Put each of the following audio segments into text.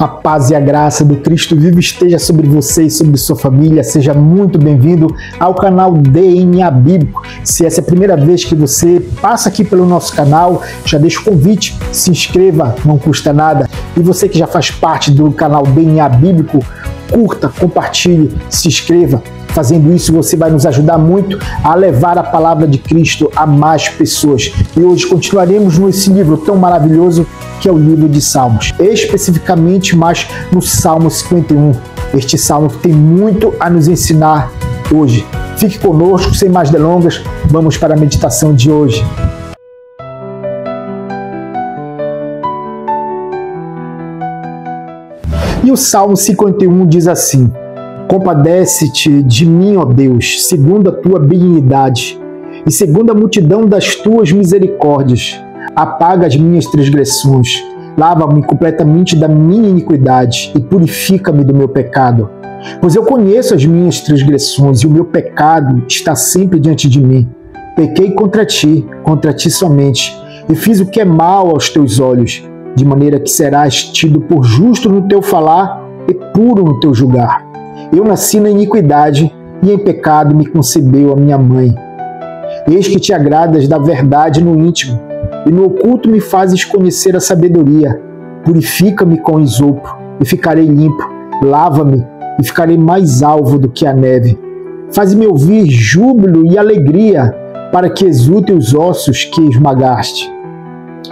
A paz e a graça do Cristo vivo esteja sobre você e sobre sua família. Seja muito bem-vindo ao canal DNA Bíblico. Se essa é a primeira vez que você passa aqui pelo nosso canal, já deixa o convite, se inscreva, não custa nada. E você que já faz parte do canal DNA Bíblico, curta, compartilhe, se inscreva. Fazendo isso, você vai nos ajudar muito a levar a palavra de Cristo a mais pessoas. E hoje continuaremos nesse livro tão maravilhoso que é o livro de Salmos. Especificamente mais no Salmo 51. Este salmo que tem muito a nos ensinar hoje. Fique conosco, sem mais delongas, vamos para a meditação de hoje. E o Salmo 51 diz assim: Compadece-te de mim, ó Deus, segundo a tua benignidade, e segundo a multidão das tuas misericórdias. Apaga as minhas transgressões, lava-me completamente da minha iniquidade e purifica-me do meu pecado. Pois eu conheço as minhas transgressões e o meu pecado está sempre diante de mim. Pequei contra ti somente, e fiz o que é mal aos teus olhos, de maneira que serás tido por justo no teu falar e puro no teu julgar. Eu nasci na iniquidade, e em pecado me concebeu a minha mãe. Eis que te agradas da verdade no íntimo, e no oculto me fazes conhecer a sabedoria. Purifica-me com isopo, e ficarei limpo. Lava-me, e ficarei mais alvo do que a neve. Faz-me ouvir júbilo e alegria, para que exultem os ossos que esmagaste.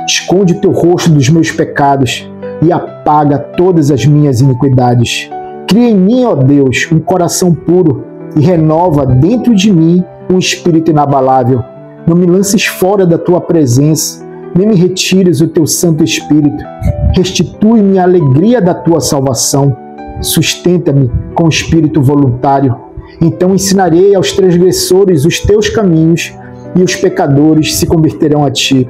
Esconde o teu rosto dos meus pecados, e apaga todas as minhas iniquidades. Cria em mim, ó Deus, um coração puro, e renova dentro de mim um espírito inabalável. Não me lances fora da tua presença, nem me retires o teu Santo Espírito. Restitui-me a alegria da tua salvação. Sustenta-me com espírito voluntário. Então ensinarei aos transgressores os teus caminhos, e os pecadores se converterão a ti.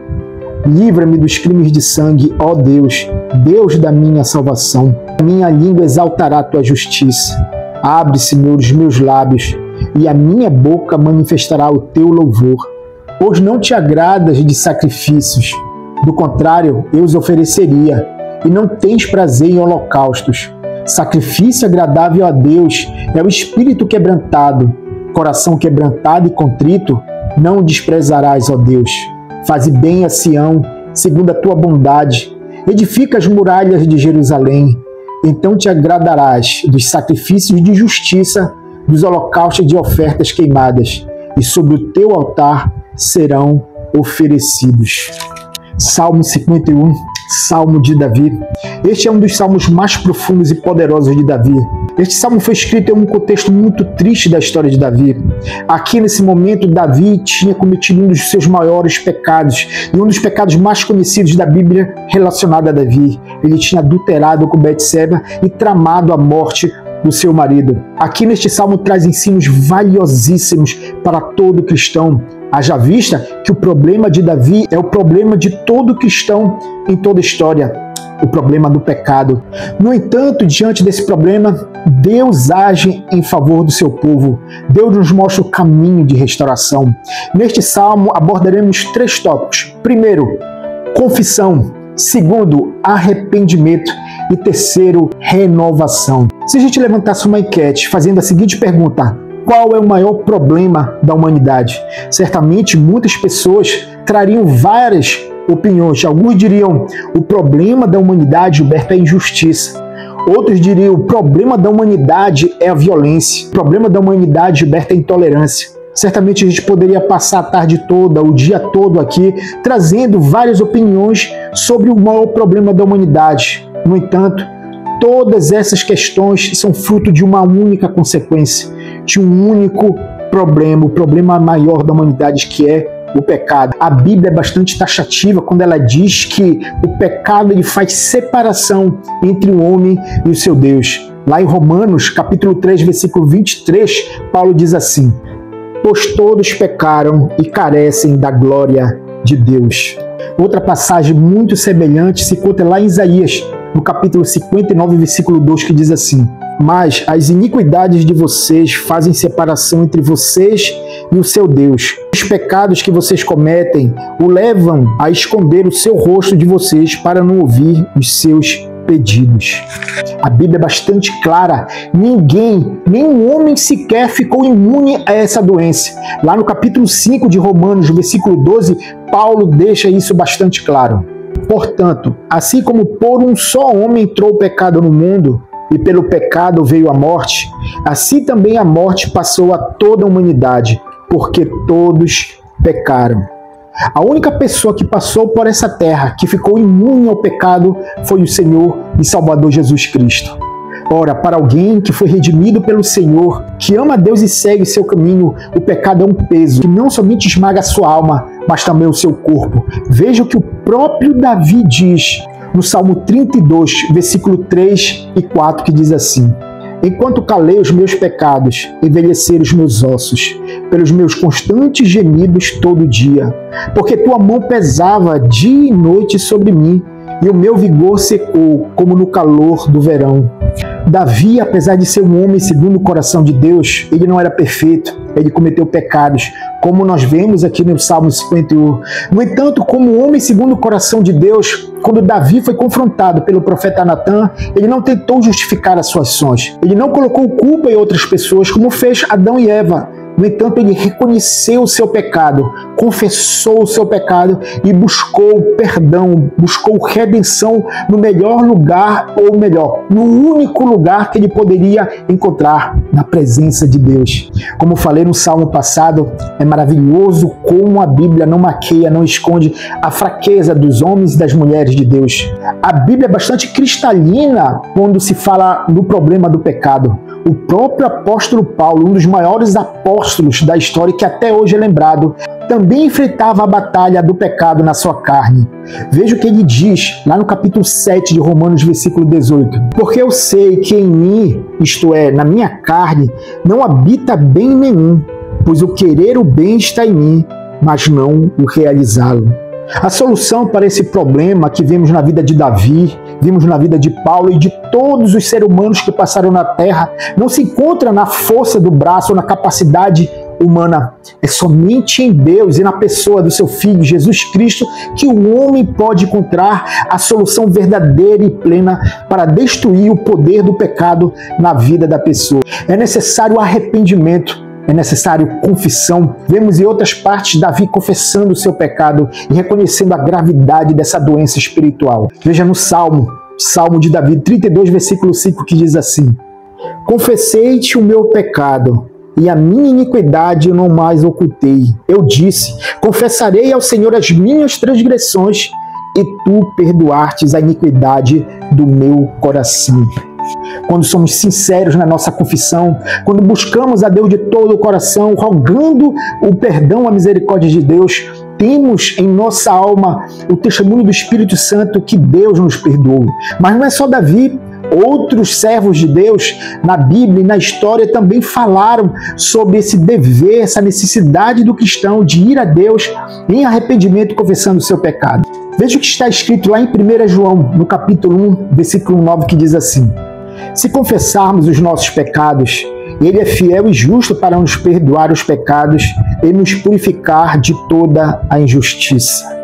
Livra-me dos crimes de sangue, ó Deus, Deus da minha salvação. A minha língua exaltará a tua justiça. Abre, Senhor, os meus lábios, e a minha boca manifestará o teu louvor. Pois não te agradas de sacrifícios, do contrário, eu os ofereceria, e não tens prazer em holocaustos. Sacrifício agradável a Deus é o espírito quebrantado. Coração quebrantado e contrito não o desprezarás, ó Deus. Faze bem a Sião, segundo a tua bondade. Edifica as muralhas de Jerusalém. Então te agradarás dos sacrifícios de justiça, dos holocaustos de ofertas queimadas, e sobre o teu altar serão oferecidos. Salmo 51, Salmo de Davi. Este é um dos salmos mais profundos e poderosos de Davi. Este salmo foi escrito em um contexto muito triste da história de Davi. Aqui, nesse momento, Davi tinha cometido um dos seus maiores pecados, e um dos pecados mais conhecidos da Bíblia relacionado a Davi. Ele tinha adulterado com Betseba e tramado a morte do seu marido. Aqui neste salmo traz ensinos valiosíssimos para todo cristão. Haja vista que o problema de Davi é o problema de todo cristão em toda a história, o problema do pecado. No entanto, diante desse problema, Deus age em favor do seu povo. Deus nos mostra o caminho de restauração. Neste salmo abordaremos 3 tópicos. Primeiro, confissão. Segundo, arrependimento. E terceiro, renovação. Se a gente levantasse uma enquete fazendo a seguinte pergunta: qual é o maior problema da humanidade? Certamente muitas pessoas trariam várias opiniões. Alguns diriam: o problema da humanidade, Gilberto, é a injustiça. Outros diriam: o problema da humanidade é a violência. O problema da humanidade, Gilberto, é a intolerância. Certamente a gente poderia passar a tarde toda, o dia todo aqui, trazendo várias opiniões sobre o maior problema da humanidade. No entanto, todas essas questões são fruto de uma única consequência, de um único problema, o problema maior da humanidade, que é o pecado. A Bíblia é bastante taxativa quando ela diz que o pecado ele faz separação entre o homem e o seu Deus. Lá em Romanos, capítulo 3, versículo 23, Paulo diz assim: pois todos pecaram e carecem da glória de Deus. Outra passagem muito semelhante se encontra lá em Isaías, no capítulo 59, versículo 2, que diz assim: mas as iniquidades de vocês fazem separação entre vocês e o seu Deus. Os pecados que vocês cometem o levam a esconder o seu rosto de vocês para não ouvir os seus impedidos. A Bíblia é bastante clara, ninguém, nenhum homem sequer ficou imune a essa doença. Lá no capítulo 5 de Romanos, versículo 12, Paulo deixa isso bastante claro. Portanto, assim como por um só homem entrou o pecado no mundo, e pelo pecado veio a morte, assim também a morte passou a toda a humanidade, porque todos pecaram. A única pessoa que passou por essa terra, que ficou imune ao pecado, foi o Senhor e Salvador Jesus Cristo. Ora, para alguém que foi redimido pelo Senhor, que ama a Deus e segue seu caminho, o pecado é um peso que não somente esmaga a sua alma, mas também o seu corpo. Veja o que o próprio Davi diz no Salmo 32, versículo 3 e 4, que diz assim: enquanto calei os meus pecados, envelheceram os meus ossos, pelos meus constantes gemidos todo dia, porque tua mão pesava dia e noite sobre mim, e o meu vigor secou, como no calor do verão. Davi, apesar de ser um homem segundo o coração de Deus, ele não era perfeito, ele cometeu pecados, como nós vemos aqui no Salmo 51. No entanto, como homem segundo o coração de Deus, quando Davi foi confrontado pelo profeta Natã, ele não tentou justificar as suas ações. Ele não colocou culpa em outras pessoas, como fez Adão e Eva. No entanto, ele reconheceu o seu pecado, confessou o seu pecado e buscou perdão, buscou redenção no melhor lugar, ou melhor, no único lugar que ele poderia encontrar, na presença de Deus. Como falei no salmo passado, é maravilhoso como a Bíblia não maqueia, não esconde a fraqueza dos homens e das mulheres de Deus. A Bíblia é bastante cristalina quando se fala do problema do pecado. O próprio apóstolo Paulo, um dos maiores apóstolos da história que até hoje é lembrado, também enfrentava a batalha do pecado na sua carne. Veja o que ele diz lá no capítulo 7 de Romanos, versículo 18. Porque eu sei que em mim, isto é, na minha carne, não habita bem nenhum, pois o querer o bem está em mim, mas não o realizá-lo. A solução para esse problema que vemos na vida de Davi, vimos na vida de Paulo e de todos os seres humanos que passaram na Terra, não se encontra na força do braço ou na capacidade humana. É somente em Deus e na pessoa do seu Filho, Jesus Cristo, que o homem pode encontrar a solução verdadeira e plena para destruir o poder do pecado na vida da pessoa. É necessário arrependimento. É necessário confissão. Vemos em outras partes Davi confessando o seu pecado e reconhecendo a gravidade dessa doença espiritual. Veja no Salmo de Davi 32, versículo 5, que diz assim: confessei-te o meu pecado, e a minha iniquidade eu não mais ocultei. Eu disse, confessarei ao Senhor as minhas transgressões, e tu perdoastes a iniquidade do meu coração. Quando somos sinceros na nossa confissão, quando buscamos a Deus de todo o coração, rogando o perdão, a misericórdia de Deus, temos em nossa alma o testemunho do Espírito Santo que Deus nos perdoou. Mas não é só Davi. Outros servos de Deus na Bíblia e na história também falaram sobre esse dever, essa necessidade do cristão de ir a Deus em arrependimento, confessando o seu pecado. Veja o que está escrito lá em 1 João, no capítulo 1, versículo 9, que diz assim: se confessarmos os nossos pecados, Ele é fiel e justo para nos perdoar os pecados e nos purificar de toda a injustiça.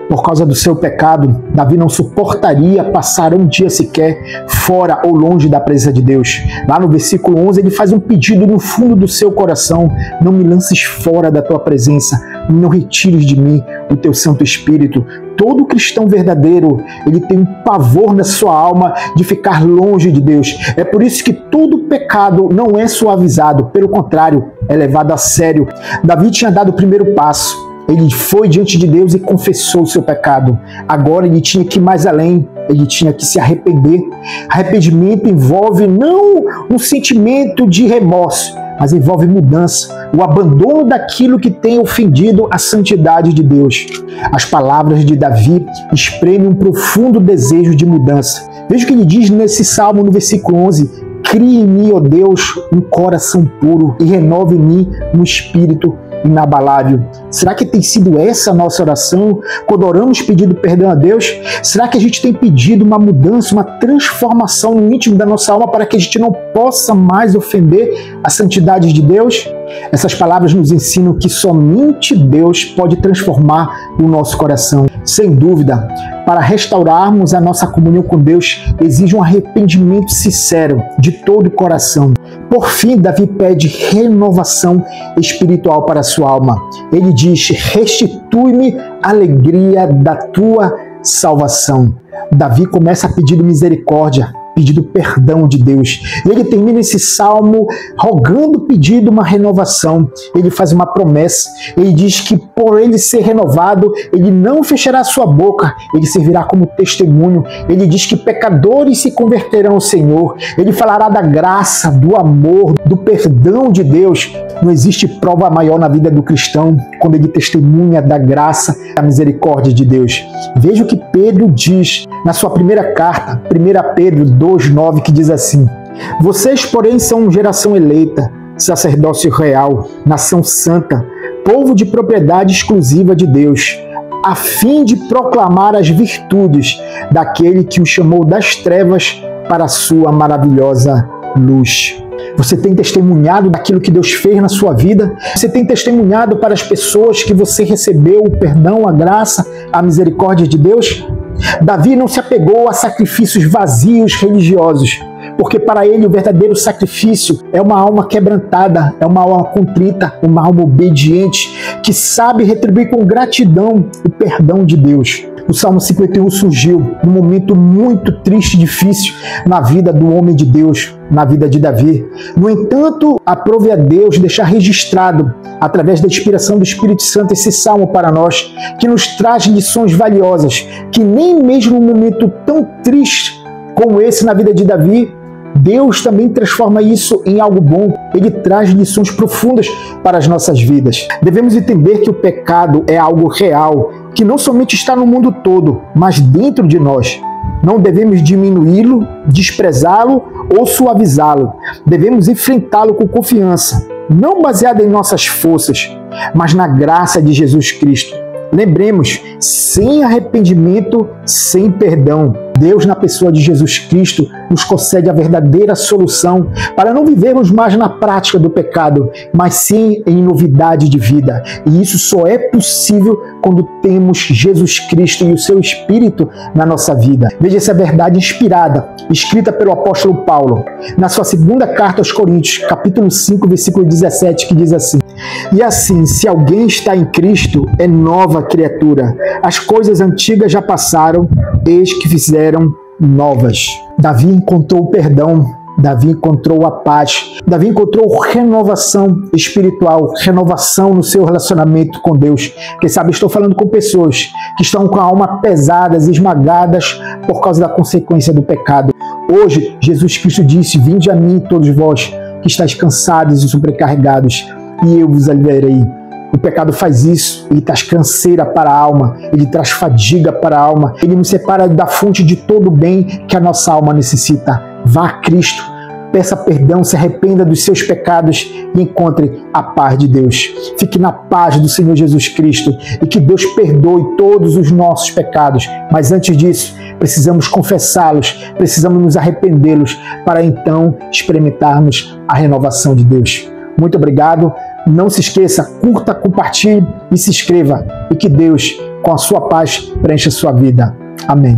Por causa do seu pecado, Davi não suportaria passar um dia sequer fora ou longe da presença de Deus. Lá no versículo 11, ele faz um pedido no fundo do seu coração: não me lances fora da tua presença, não retires de mim o teu Santo Espírito. Todo cristão verdadeiro, ele tem um pavor na sua alma de ficar longe de Deus. É por isso que todo pecado não é suavizado, pelo contrário, é levado a sério. Davi tinha dado o primeiro passo. Ele foi diante de Deus e confessou o seu pecado. Agora ele tinha que ir mais além, ele tinha que se arrepender. Arrependimento envolve não um sentimento de remorso, mas envolve mudança, o abandono daquilo que tem ofendido a santidade de Deus. As palavras de Davi exprimem um profundo desejo de mudança. Veja o que ele diz nesse salmo, no versículo 11: cria em mim, ó Deus, um coração puro e renova em mim um espírito inabalável. Será que tem sido essa a nossa oração quando oramos pedindo perdão a Deus? Será que a gente tem pedido uma mudança, uma transformação no íntimo da nossa alma para que a gente não possa mais ofender a santidade de Deus? Essas palavras nos ensinam que somente Deus pode transformar o nosso coração. Sem dúvida, para restaurarmos a nossa comunhão com Deus, exige um arrependimento sincero de todo o coração. Por fim, Davi pede renovação espiritual para a sua alma. Ele diz: restitui-me a alegria da tua salvação. Davi começa pedindo misericórdia, pedindo perdão de Deus. E ele termina esse salmo rogando, pedindo uma renovação. Ele faz uma promessa. Ele diz que por ele ser renovado, ele não fechará sua boca. Ele servirá como testemunho. Ele diz que pecadores se converterão ao Senhor. Ele falará da graça, do amor, do perdão de Deus. Não existe prova maior na vida do cristão quando ele testemunha da graça, da misericórdia de Deus. Veja o que Pedro diz na sua primeira carta, 1 Pedro 2,9, que diz assim: vocês, porém, são geração eleita, sacerdócio real, nação santa, povo de propriedade exclusiva de Deus, a fim de proclamar as virtudes daquele que o chamou das trevas para a sua maravilhosa luz. Você tem testemunhado daquilo que Deus fez na sua vida? Você tem testemunhado para as pessoas que você recebeu o perdão, a graça, a misericórdia de Deus? Davi não se apegou a sacrifícios vazios religiosos, porque para ele o verdadeiro sacrifício é uma alma quebrantada, é uma alma contrita, uma alma obediente, que sabe retribuir com gratidão o perdão de Deus. O Salmo 51 surgiu num momento muito triste e difícil na vida do homem de Deus, na vida de Davi. No entanto, aprove a Deus deixar registrado, através da inspiração do Espírito Santo, esse salmo para nós, que nos traz lições valiosas, que nem mesmo num momento tão triste como esse na vida de Davi, Deus também transforma isso em algo bom. Ele traz lições profundas para as nossas vidas. Devemos entender que o pecado é algo real, que não somente está no mundo todo, mas dentro de nós. Não devemos diminuí-lo, desprezá-lo ou suavizá-lo. Devemos enfrentá-lo com confiança, não baseada em nossas forças, mas na graça de Jesus Cristo. Lembremos, sem arrependimento, sem perdão, Deus, na pessoa de Jesus Cristo, nos concede a verdadeira solução para não vivermos mais na prática do pecado, mas sim em novidade de vida. E isso só é possível quando temos Jesus Cristo e o seu Espírito na nossa vida. Veja essa verdade inspirada, escrita pelo apóstolo Paulo, na sua segunda carta aos Coríntios, capítulo 5, versículo 17, que diz assim: e assim, se alguém está em Cristo, é nova criatura. As coisas antigas já passaram, eis que fizeram novas. Davi encontrou o perdão, Davi encontrou a paz, Davi encontrou renovação espiritual, renovação no seu relacionamento com Deus. Quem sabe estou falando com pessoas que estão com a alma pesadas, esmagadas por causa da consequência do pecado. Hoje, Jesus Cristo disse: vinde a mim todos vós que estáis cansados e sobrecarregados, e eu vos aliviarei. O pecado faz isso, ele traz canseira para a alma, ele traz fadiga para a alma, ele nos separa da fonte de todo o bem que a nossa alma necessita. Vá a Cristo, peça perdão, se arrependa dos seus pecados e encontre a paz de Deus. Fique na paz do Senhor Jesus Cristo e que Deus perdoe todos os nossos pecados. Mas antes disso, precisamos confessá-los, precisamos nos arrependê-los para então experimentarmos a renovação de Deus. Muito obrigado. Não se esqueça, curta, compartilhe e se inscreva. E que Deus, com a sua paz, preencha a sua vida. Amém.